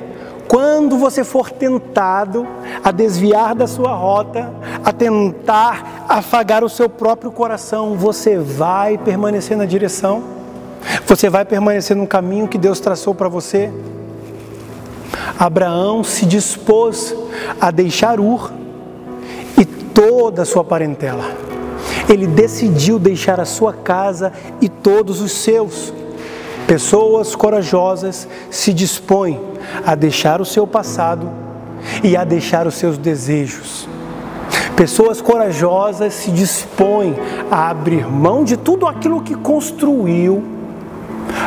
quando você for tentado a desviar da sua rota, a tentar afagar o seu próprio coração, você vai permanecer na direção? Você vai permanecer no caminho que Deus traçou para você? Abraão se dispôs a deixar Ur e toda a sua parentela. Ele decidiu deixar a sua casa e todos os seus. Pessoas corajosas se dispõem a deixar o seu passado e a deixar os seus desejos. Pessoas corajosas se dispõem a abrir mão de tudo aquilo que construiu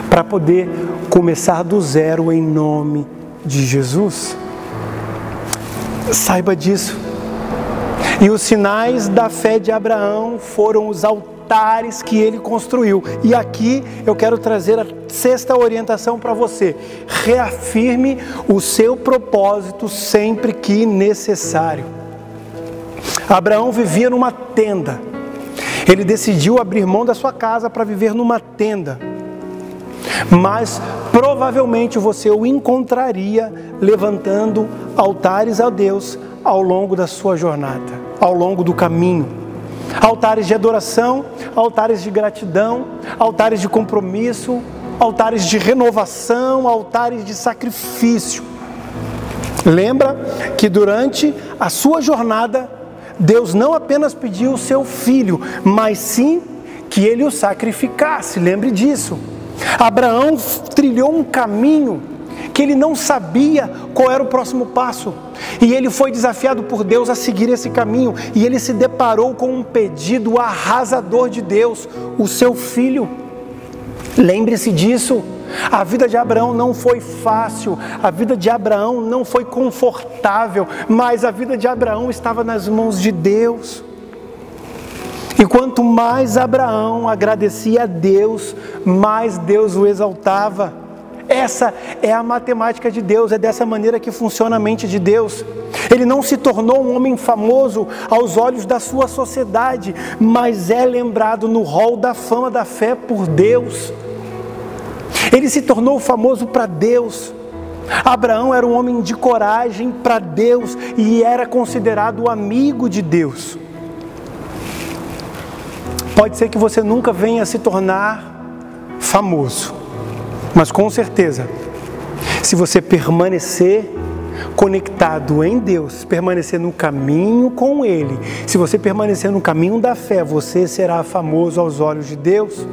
para poder começar do zero em nome de Jesus. Saiba disso. E os sinais da fé de Abraão foram os altares que ele construiu. E aqui eu quero trazer a sexta orientação para você. Reafirme o seu propósito sempre que necessário. Abraão vivia numa tenda. Ele decidiu abrir mão da sua casa para viver numa tenda. Mas provavelmente você o encontraria levantando altares a Deus ao longo da sua jornada, ao longo do caminho. Altares de adoração, altares de gratidão, altares de compromisso, altares de renovação, altares de sacrifício. Lembra que durante a sua jornada, Deus não apenas pediu o seu filho, mas sim que ele o sacrificasse. Lembre disso. Abraão trilhou um caminho que ele não sabia qual era o próximo passo. E ele foi desafiado por Deus a seguir esse caminho, e ele se deparou com um pedido arrasador de Deus, o seu filho. Lembre-se disso. A vida de Abraão não foi fácil, a vida de Abraão não foi confortável, mas a vida de Abraão estava nas mãos de Deus. E quanto mais Abraão agradecia a Deus, mais Deus o exaltava. Essa é a matemática de Deus, é dessa maneira que funciona a mente de Deus. Ele não se tornou um homem famoso aos olhos da sua sociedade, mas é lembrado no hall da fama da fé por Deus. Ele se tornou famoso para Deus. Abraão era um homem de coragem para Deus e era considerado o amigo de Deus. Pode ser que você nunca venha a se tornar famoso, mas com certeza, se você permanecer conectado em Deus, permanecer no caminho com Ele, se você permanecer no caminho da fé, você será famoso aos olhos de Deus.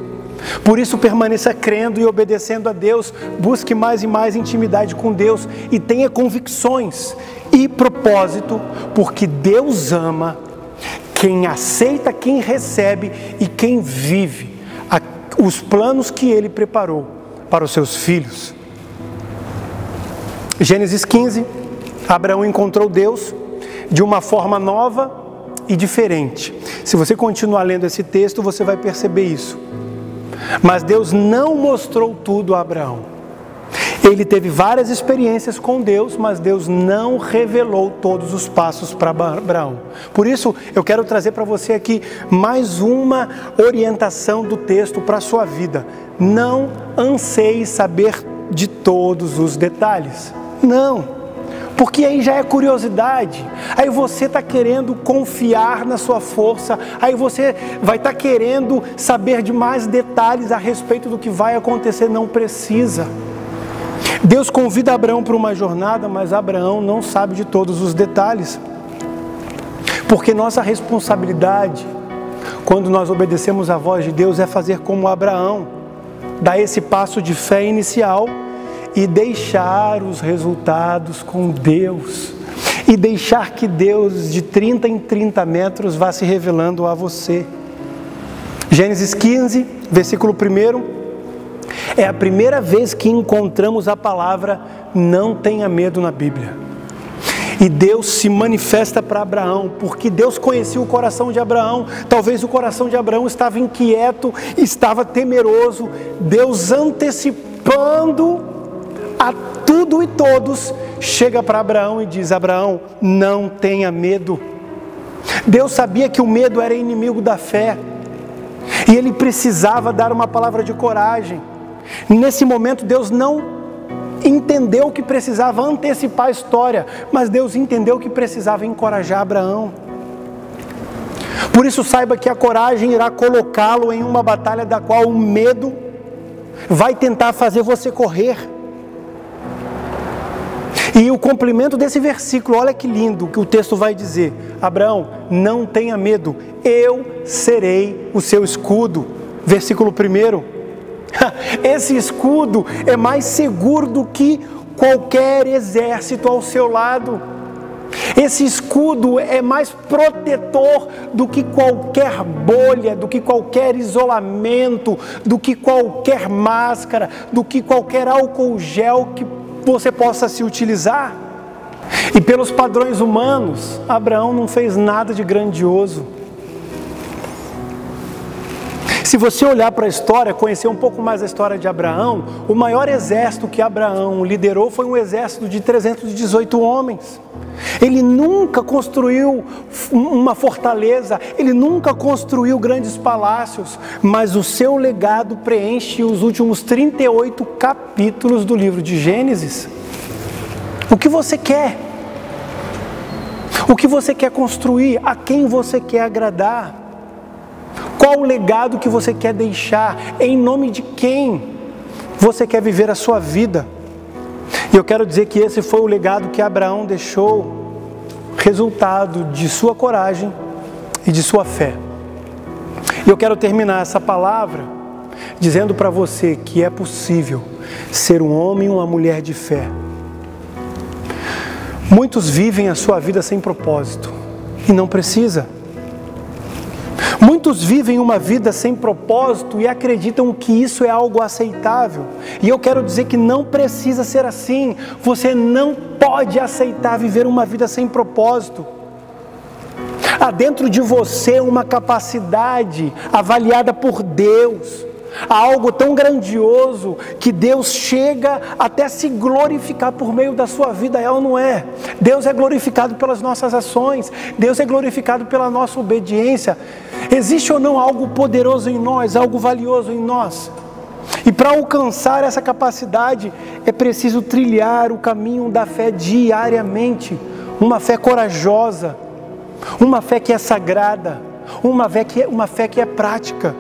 Por isso, permaneça crendo e obedecendo a Deus, busque mais e mais intimidade com Deus e tenha convicções e propósito, porque Deus ama quem aceita, quem recebe e quem vive os planos que Ele preparou para os seus filhos. Gênesis 15, Abraão encontrou Deus de uma forma nova e diferente. Se você continuar lendo esse texto, você vai perceber isso. Mas Deus não mostrou tudo a Abraão. Ele teve várias experiências com Deus, mas Deus não revelou todos os passos para Abraão. Por isso, eu quero trazer para você aqui mais uma orientação do texto para a sua vida. Não anseie saber de todos os detalhes. Não. Porque aí já é curiosidade, aí você está querendo confiar na sua força, aí você vai estar querendo saber de mais detalhes a respeito do que vai acontecer, não precisa. Deus convida Abraão para uma jornada, mas Abraão não sabe de todos os detalhes. Porque nossa responsabilidade, quando nós obedecemos à voz de Deus, é fazer como Abraão, dar esse passo de fé inicial, e deixar os resultados com Deus, e deixar que Deus de 30 em 30 metros vá se revelando a você. Gênesis 15, versículo 1, é a primeira vez que encontramos a palavra não tenha medo na Bíblia. E Deus se manifesta para Abraão, porque Deus conhecia o coração de Abraão. Talvez o coração de Abraão estava inquieto, estava temeroso. Deus, antecipando a tudo e todos, chega para Abraão e diz: Abraão, não tenha medo. Deus sabia que o medo era inimigo da fé, e Ele precisava dar uma palavra de coragem. Nesse momento, Deus não entendeu que precisava antecipar a história, mas Deus entendeu que precisava encorajar Abraão. Por isso, saiba que a coragem irá colocá-lo em uma batalha da qual o medo vai tentar fazer você correr. E o complemento desse versículo, olha que lindo que o texto vai dizer: Abraão, não tenha medo, eu serei o seu escudo. Versículo 1. Esse escudo é mais seguro do que qualquer exército ao seu lado. Esse escudo é mais protetor do que qualquer bolha, do que qualquer isolamento, do que qualquer máscara, do que qualquer álcool gel que você possa se utilizar. E pelos padrões humanos, Abraão não fez nada de grandioso. Se você olhar para a história, conhecer um pouco mais a história de Abraão, o maior exército que Abraão liderou foi um exército de 318 homens. Ele nunca construiu uma fortaleza, ele nunca construiu grandes palácios, mas o seu legado preenche os últimos 38 capítulos do livro de Gênesis. O que você quer? O que você quer construir? A quem você quer agradar? Qual o legado que você quer deixar? Em nome de quem você quer viver a sua vida? E eu quero dizer que esse foi o legado que Abraão deixou, resultado de sua coragem e de sua fé. E eu quero terminar essa palavra dizendo para você que é possível ser um homem e uma mulher de fé. Muitos vivem a sua vida sem propósito e não precisa. Muitos vivem uma vida sem propósito e acreditam que isso é algo aceitável. E eu quero dizer que não precisa ser assim. Você não pode aceitar viver uma vida sem propósito. Há dentro de você uma capacidade avaliada por Deus. Há algo tão grandioso que Deus chega até se glorificar por meio da sua vida, é ou não é? Deus é glorificado pelas nossas ações, Deus é glorificado pela nossa obediência. Existe ou não algo poderoso em nós, algo valioso em nós? E para alcançar essa capacidade é preciso trilhar o caminho da fé diariamente, uma fé corajosa, uma fé que é sagrada, uma fé que é prática.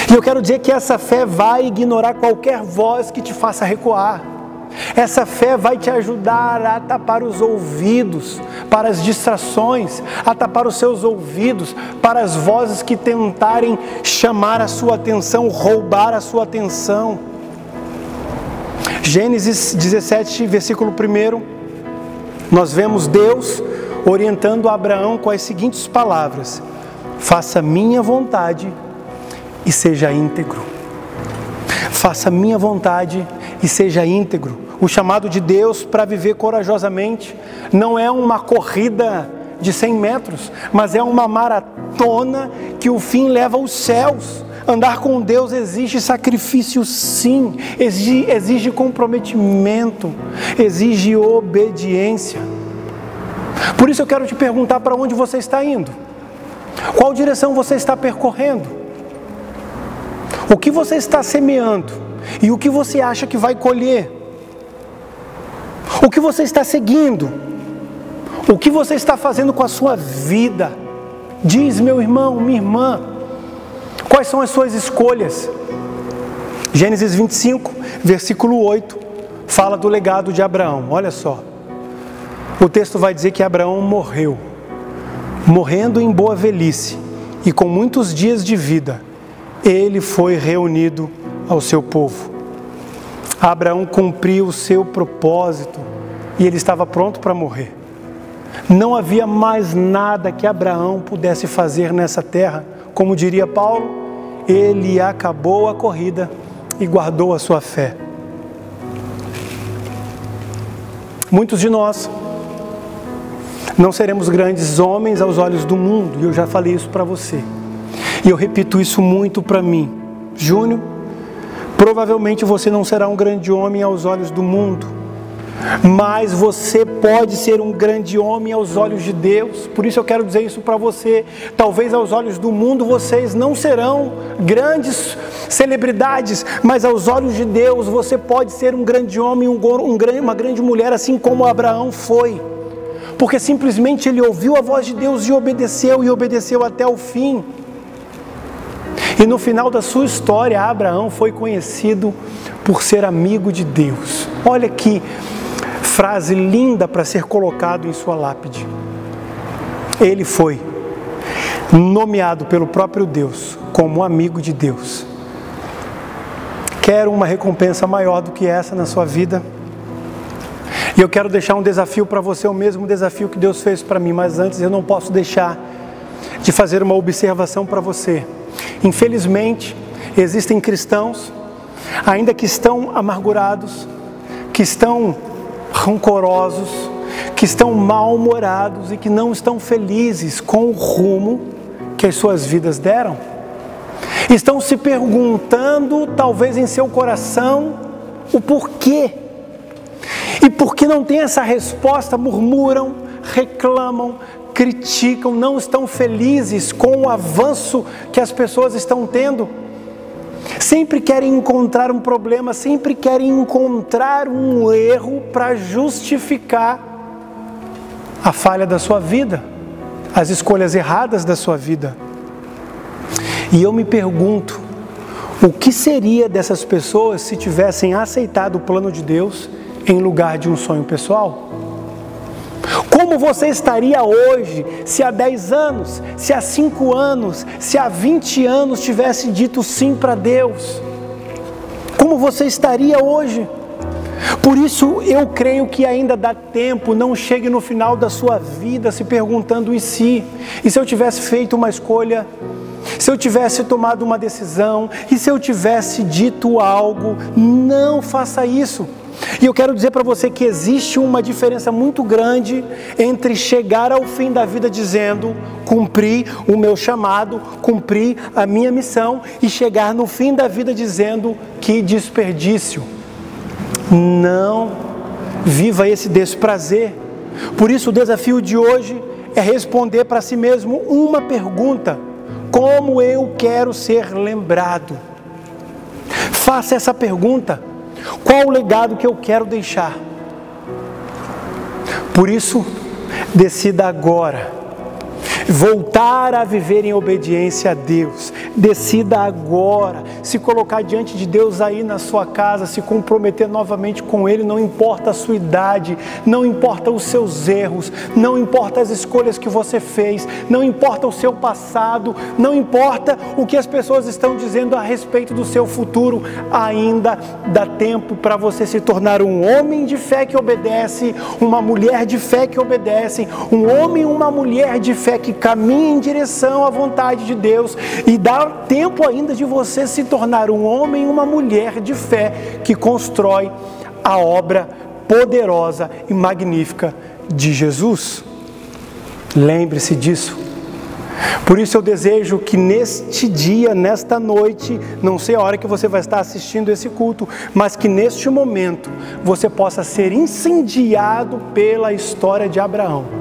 E eu quero dizer que essa fé vai ignorar qualquer voz que te faça recuar. Essa fé vai te ajudar a tapar os ouvidos para as distrações, a tapar os seus ouvidos para as vozes que tentarem chamar a sua atenção, roubar a sua atenção. Gênesis 17, versículo 1, nós vemos Deus orientando Abraão com as seguintes palavras: faça minha vontade e seja íntegro. Faça minha vontade e seja íntegro. O chamado de Deus para viver corajosamente não é uma corrida de 100 metros, mas é uma maratona que o fim leva aos céus. Andar com Deus exige sacrifício, sim, exige comprometimento, exige obediência. Por isso eu quero te perguntar para onde você está indo. Qual direção você está percorrendo? O que você está semeando e o que você acha que vai colher? O que você está seguindo? O que você está fazendo com a sua vida? Diz, meu irmão, minha irmã, quais são as suas escolhas? Gênesis 25, versículo 8, fala do legado de Abraão. Olha só, o texto vai dizer que Abraão morreu, morrendo em boa velhice e com muitos dias de vida, ele foi reunido ao seu povo. Abraão cumpriu o seu propósito e ele estava pronto para morrer. Não havia mais nada que Abraão pudesse fazer nessa terra. Como diria Paulo, ele acabou a corrida e guardou a sua fé. Muitos de nós não seremos grandes homens aos olhos do mundo, e eu já falei isso para você. E eu repito isso muito para mim. Júnior, provavelmente você não será um grande homem aos olhos do mundo, mas você pode ser um grande homem aos olhos de Deus. Por isso eu quero dizer isso para você. Talvez aos olhos do mundo vocês não serão grandes celebridades, mas aos olhos de Deus você pode ser um grande homem, uma grande mulher, assim como Abraão foi. Porque simplesmente ele ouviu a voz de Deus e obedeceu até o fim. E no final da sua história, Abraão foi conhecido por ser amigo de Deus. Olha que frase linda para ser colocado em sua lápide. Ele foi nomeado pelo próprio Deus como amigo de Deus. Quer uma recompensa maior do que essa na sua vida? E eu quero deixar um desafio para você, o mesmo desafio que Deus fez para mim, mas antes eu não posso deixar de fazer uma observação para você. Infelizmente, existem cristãos, ainda que estão amargurados, que estão rancorosos, que estão mal-humorados e que não estão felizes com o rumo que as suas vidas deram. Estão se perguntando, talvez em seu coração, o porquê. E porque não tem essa resposta, murmuram, reclamam, criticam, não estão felizes com o avanço que as pessoas estão tendo. Sempre querem encontrar um problema, sempre querem encontrar um erro para justificar a falha da sua vida, as escolhas erradas da sua vida. E eu me pergunto, o que seria dessas pessoas se tivessem aceitado o plano de Deus em lugar de um sonho pessoal? Como você estaria hoje se há 10 anos, se há 5 anos, se há 20 anos tivesse dito sim para Deus? como você estaria hoje? Por isso eu creio que ainda dá tempo. Não chegue no final da sua vida se perguntando e se eu tivesse feito uma escolha, se eu tivesse tomado uma decisão, e se eu tivesse dito algo. Não faça isso. E eu quero dizer para você que existe uma diferença muito grande entre chegar ao fim da vida dizendo: cumpri o meu chamado, cumpri a minha missão, e chegar no fim da vida dizendo: que desperdício. Não viva esse desprazer. Por isso o desafio de hoje é responder para si mesmo uma pergunta: como eu quero ser lembrado? Faça essa pergunta: qual o legado que eu quero deixar? Por isso, decida agora voltar a viver em obediência a Deus. Decida agora se colocar diante de Deus aí na sua casa, se comprometer novamente com Ele. Não importa a sua idade, não importa os seus erros, não importa as escolhas que você fez, não importa o seu passado, não importa o que as pessoas estão dizendo a respeito do seu futuro. Ainda dá tempo para você se tornar um homem de fé que obedece, uma mulher de fé que obedece, um homem e uma mulher de fé que caminha em direção à vontade de Deus. E dá tempo ainda de você se tornar um homem e uma mulher de fé que constrói a obra poderosa e magnífica de Jesus. Lembre-se disso. Por isso eu desejo que neste dia, nesta noite, não sei a hora que você vai estar assistindo esse culto, mas que neste momento você possa ser incendiado pela história de Abraão.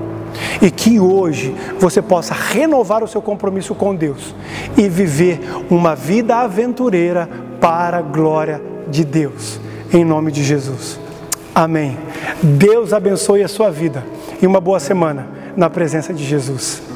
E que hoje você possa renovar o seu compromisso com Deus e viver uma vida aventureira para a glória de Deus. Em nome de Jesus. Amém. Deus abençoe a sua vida e uma boa semana na presença de Jesus.